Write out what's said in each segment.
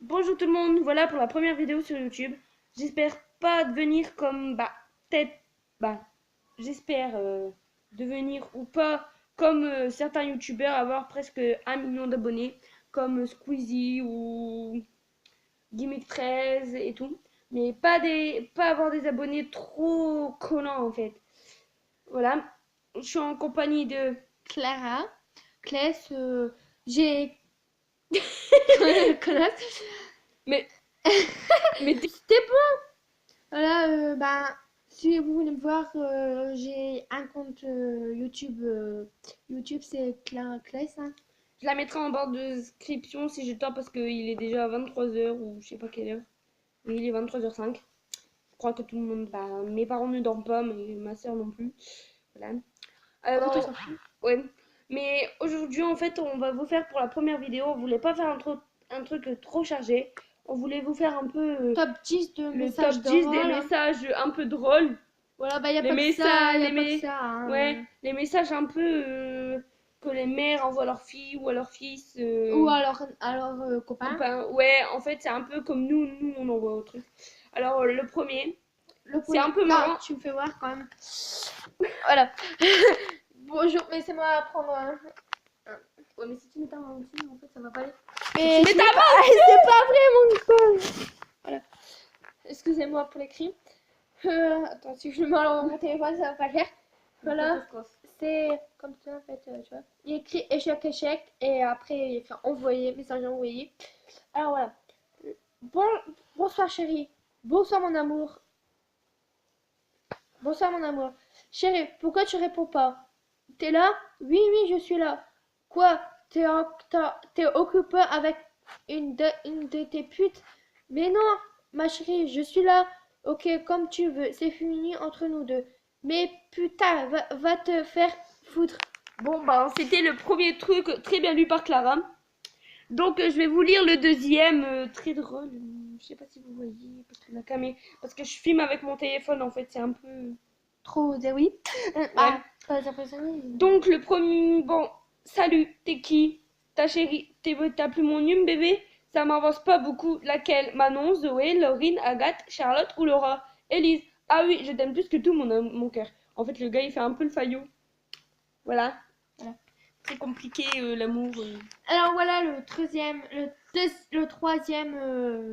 Bonjour tout le monde, voilà pour la première vidéo sur YouTube. J'espère pas devenir comme, peut-être, bah, j'espère devenir ou pas comme certains YouTubeurs, avoir presque 1 million d'abonnés, comme Squeezie ou Gimmick 13 et tout. Mais pas avoir des abonnés trop collants en fait. Voilà, je suis en compagnie de Clara, Claes, j'ai connasse. Mais, mais C'était bon. Voilà, si vous voulez me voir, j'ai un compte YouTube. YouTube, c'est Claes, hein. je la mettrai en barre de description si j'ai tort parce qu'il est déjà 23h ou je sais pas quelle heure. Oui, il est 23h05. Je crois que tout le monde, mes parents ne dorment pas, mais ma soeur non plus. Voilà. En fait, on Alors, s'en fout. ouais. Mais aujourd'hui, en fait, on va vous faire pour la première vidéo. On voulait pas faire un truc trop chargé. On voulait vous faire un peu Top 10 de le top messages 10 des drôles, hein. messages un peu drôles. Voilà, il n'y a Les pas que ça, messages, il n'y a pas que ça, hein. ouais, les messages un peu que les mères envoient à leurs filles ou à leurs fils. Ou alors copain. Copains. Ouais, en fait, c'est un peu comme nous on envoie au truc. Alors, le premier, Le c'est un premier. peu Non, marrant. tu me fais voir quand même. Voilà. Bonjour, laissez-moi prendre un. Ouais, mais si tu mets ta main dessus, en fait, ça va pas aller. Mais Mais ta main c'est pas vrai, mon col. Voilà. Excusez-moi pour l'écrit. Attends, si je le mets dans mon téléphone, ça va pas le faire. Voilà. C'est comme ça en fait, tu vois. Il écrit échec, échec, et après il écrit envoyer, message envoyé. Alors voilà. Bon, bonsoir chérie. Bonsoir mon amour. Bonsoir mon amour. Chérie, pourquoi tu réponds pas? T'es là? Oui, oui, je suis là. Quoi? T'es occupé avec une de tes putes? Mais non, ma chérie, je suis là. Ok, comme tu veux, c'est fini entre nous deux. Mais putain, va te faire foutre. Bon, c'était le premier truc très bien lu par Clara. Donc, je vais vous lire le deuxième, très drôle. Je sais pas si vous voyez, parce que je filme avec mon téléphone, en fait, c'est un peu... Trop, oui. Ouais. Pas impressionné. Donc, le premier, bon, salut, t'es qui? Ta chérie, t'as plus mon hume, bébé? Ça m'avance pas beaucoup. Laquelle? Manon, Zoé, Laurine, Agathe, Charlotte ou Laura? Élise. Ah oui, je t'aime plus que tout mon cœur. En fait, le gars, il fait un peu le faillot. Voilà. Voilà. Très compliqué, l'amour. Alors voilà le troisième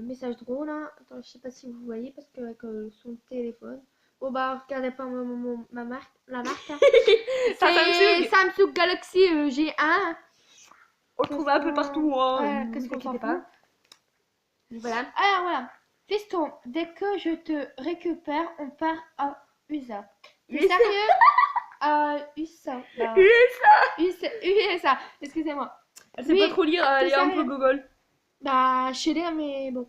message drôle, hein. Attends, je sais pas si vous voyez parce que avec son téléphone. Bon bah regardez pas ma marque, la marque, hein. Ça, C'est Samsung. Samsung Galaxy G1. On le trouve un peu partout, hein. Ouais, Ne qu'est-ce vous qu'on s'en inquiétez fout. pas. Voilà. Alors voilà. Fiston, dès que je te récupère, on part à USA. T'es USA. sérieux? À USA. Bah, USA. Excusez-moi. Elle sait Oui, pas trop lire, elle t'es est un peu sérieux? gogol. Bah, je sais lire, mais bon.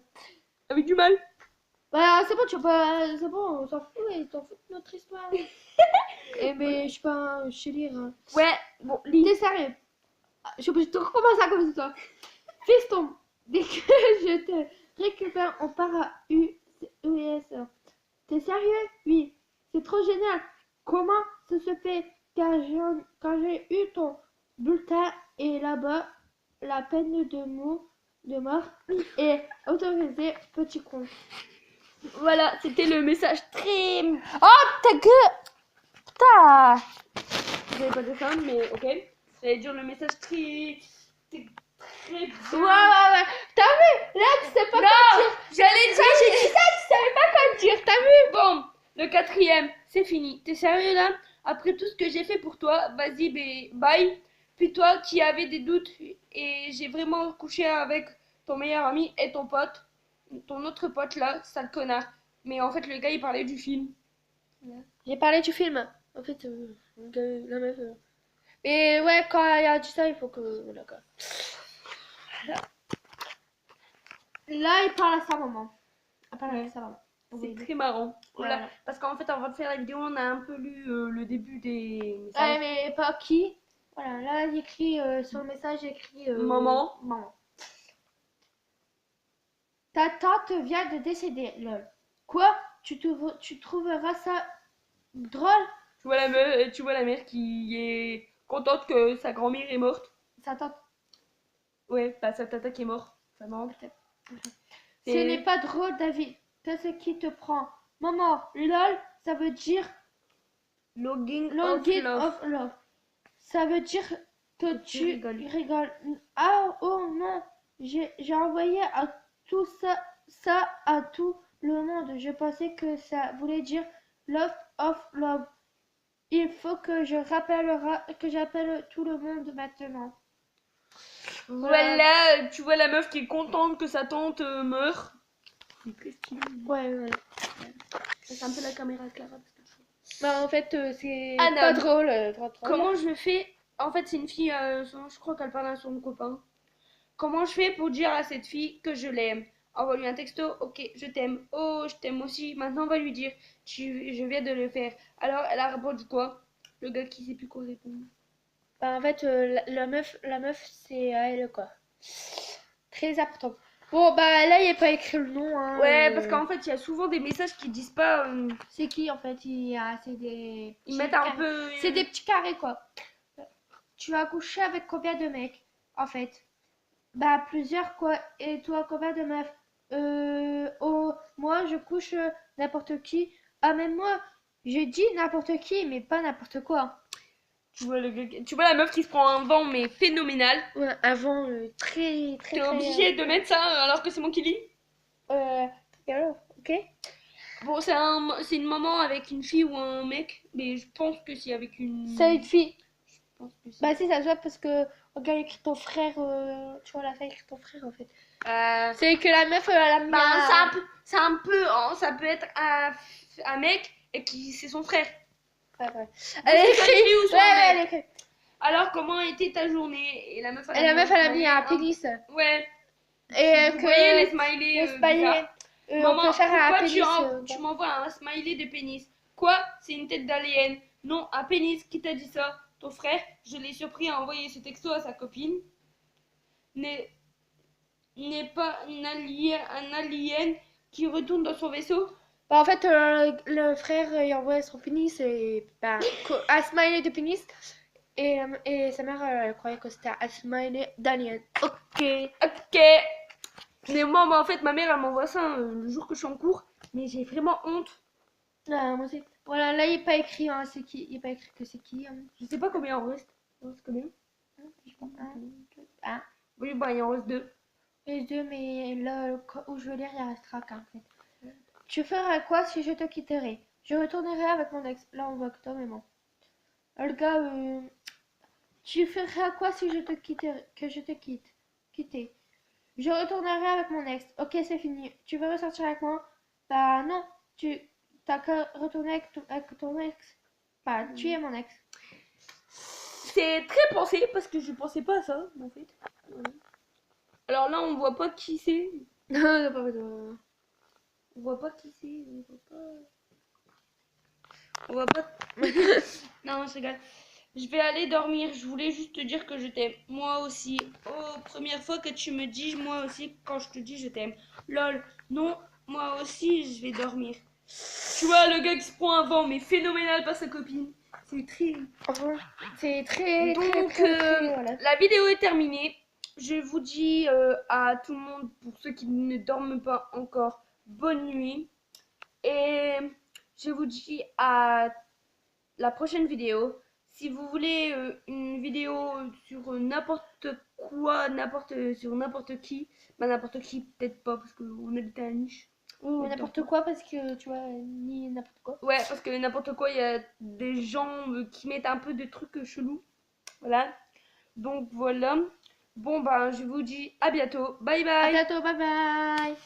Avec du mal. Bah, c'est bon, tu vois pas. C'est bon, on s'en fout, ils s'en foutent de notre histoire. Eh, mais je sais pas, je sais lire, hein. Ouais, bon, lis. T'es sérieux? Ah, je suis obligée de recommencer à cause de toi. Fiston, dès que je te récupère, on part à USA. T'es sérieux? Oui, c'est trop génial. Comment ça se fait? Quand j'ai eu ton bulletin et là-bas, la peine de mort est autorisée, petit con. Voilà, c'était le message très... Oh, ta gueule! Putain! Vous avez pas de ça, mais ok. J'allais dire le message très Ouais, bien. ouais. T'as vu? Là, tu sais pas quoi dire. J'allais dire... J'ai dit ça, tu savais pas quoi dire. T'as vu? Bon, le quatrième, c'est fini. T'es sérieux là? Après tout ce que j'ai fait pour toi, vas-y, bye. Puis toi qui avais des doutes et j'ai vraiment couché avec ton meilleur ami et ton autre pote là, sale connard. Mais en fait, le gars il parlait du film. J'ai parlé du film. En fait, la meuf. Mais ouais, quand il a dit ça, il faut que. Voilà, quoi. Là, il parle à sa maman. Il parle à sa maman. C'est Oui. très marrant. Voilà. Voilà. Parce qu'en fait, avant de faire la vidéo, on a un peu lu le début des Ouais, messages. mais pas qui. Voilà, là, il écrit sur le message, il écrit. Maman. Maman. Ta tante vient de décéder, lol. Quoi? Tu trouveras ça drôle? Tu vois la mère qui est contente que sa grand-mère est morte. Sa tante. Ouais, sa tata qui est morte. Ça marrant peut-être. Ce n'est pas drôle, David. C'est ce qui te prend. Maman, lol, ça veut dire Longing longing of love. of love. Ça veut dire que Tu tu rigoles. rigoles. Ah, oh non, j'ai envoyé à tout ça à tout le monde. Je pensais que ça voulait dire love of love. Il faut que j'appelle tout le monde maintenant. Voilà, tu vois la meuf qui est contente que sa tante meurt. Ouais. C'est un peu la caméra Clara. Bah, en fait, c'est Anna. pas drôle. Comment je fais? En fait, c'est une fille, je crois qu'elle parle à son copain. Comment je fais pour dire à cette fille que je l'aime? Envoie-lui un texto, ok, je t'aime. Oh, je t'aime aussi. Maintenant, on va lui dire, je viens de le faire. Alors, elle a répondu quoi? Le gars qui sait plus quoi répondre. Bah, en fait, la meuf, c'est à elle, quoi. Très important. Bon, bah là, il n'y a pas écrit le nom. Hein, Ouais, parce qu'en fait, il y a souvent des messages qui disent pas. C'est qui, en fait? C'est des... Ils petits mettent un carrés. peu. C'est des petits carrés, quoi. Tu as couché avec combien de mecs, en fait? Bah, plusieurs, quoi. Et toi, combien de meufs? Oh, moi, je couche n'importe qui. Ah, même moi, je dis n'importe qui, mais pas n'importe quoi. Tu vois, tu vois la meuf qui se prend un vent, mais phénoménal. Ouais, avant, très, très, T'es très... obligé de mettre ça alors que c'est moi qui lis. Et alors, ok? Bon, c'est une maman avec une fille ou un mec, mais je pense que c'est avec une. C'est une fille. Je pense que c'est. Bah, si, ça se voit parce que, regarde, écrit ton frère, tu vois, la fille écrit ton frère, en fait. C'est que la meuf, elle a mis Bah, un... c'est un peu, hein, ça peut être un mec et qui c'est son frère. Ouais, ouais. Elle Elle écrit... écrit ou son Ouais, mec. elle écrit. Alors, comment était ta journée? Et la meuf, Et la meuf, elle a mis un pénis. Ouais. Et Vous que... voyez les smileys les smileys, bizarres. on Maman, peut faire un pourquoi pénis. tu m'envoies un smiley de pénis? Quoi? C'est une tête d'alien. Non, un pénis. Qui t'a dit ça? Ton frère? Je l'ai surpris à envoyer ce texto à sa copine. N'est pas un alien qui retourne dans son vaisseau? Bah, en fait, le frère, il envoie son pénis et... Bah, un smiley de pénis. Et sa mère, elle croyait que c'était un smiley d'alien. Ok. Ok. Mais moi, en fait, ma mère, elle m'envoie ça le jour que je suis en cours. Mais j'ai vraiment honte. Ah, moi aussi. Voilà, là, il n'est pas écrit, hein, c'est qui. Il n'est pas écrit que c'est qui. Hein. Je sais pas combien il en reste. Il en reste combien? Je pense un, deux, un. Oui, bah, il en reste 2. Les deux, mais là, où je veux lire, il restera qu'un, en fait. Tu ferais quoi si je te quitterais? Je retournerai avec mon ex. Là, on voit que Tom et moi. Olga, tu ferais quoi si je te quitterais, que je te quitte? Quitter. Je retournerai avec mon ex. Ok, c'est fini. Tu veux ressortir avec moi? Bah non, t'as qu'à retourner avec ton ex. Bah, tu es mon ex. C'est très pensé parce que je pensais pas à ça, en fait. Voilà. Alors là, on voit pas qui c'est. Non, pas besoin. On voit pas qui c'est. On voit pas. Non, je rigole. Je vais aller dormir. Je voulais juste te dire que je t'aime. Moi aussi. Oh, première fois que tu me dis moi aussi quand je te dis je t'aime. Lol. Non, moi aussi, je vais dormir. Tu vois, le gars qui se prend un vent, mais phénoménal par sa copine. C'est très. C'est très, Donc, très, très, très, voilà. la vidéo est terminée. Je vous dis à tout le monde, pour ceux qui ne dorment pas encore, bonne nuit. Et je vous dis à la prochaine vidéo. Si vous voulez une vidéo sur n'importe quoi, sur n'importe qui, bah n'importe qui, peut-être pas, parce qu'on habite à la niche. Ou n'importe quoi, parce que tu vois, ni n'importe quoi. Ouais, parce que n'importe quoi, il y a des gens qui mettent un peu de trucs chelous. Voilà. Donc voilà. Bon, bah, je vous dis à bientôt. Bye À bye. bientôt, bye bye.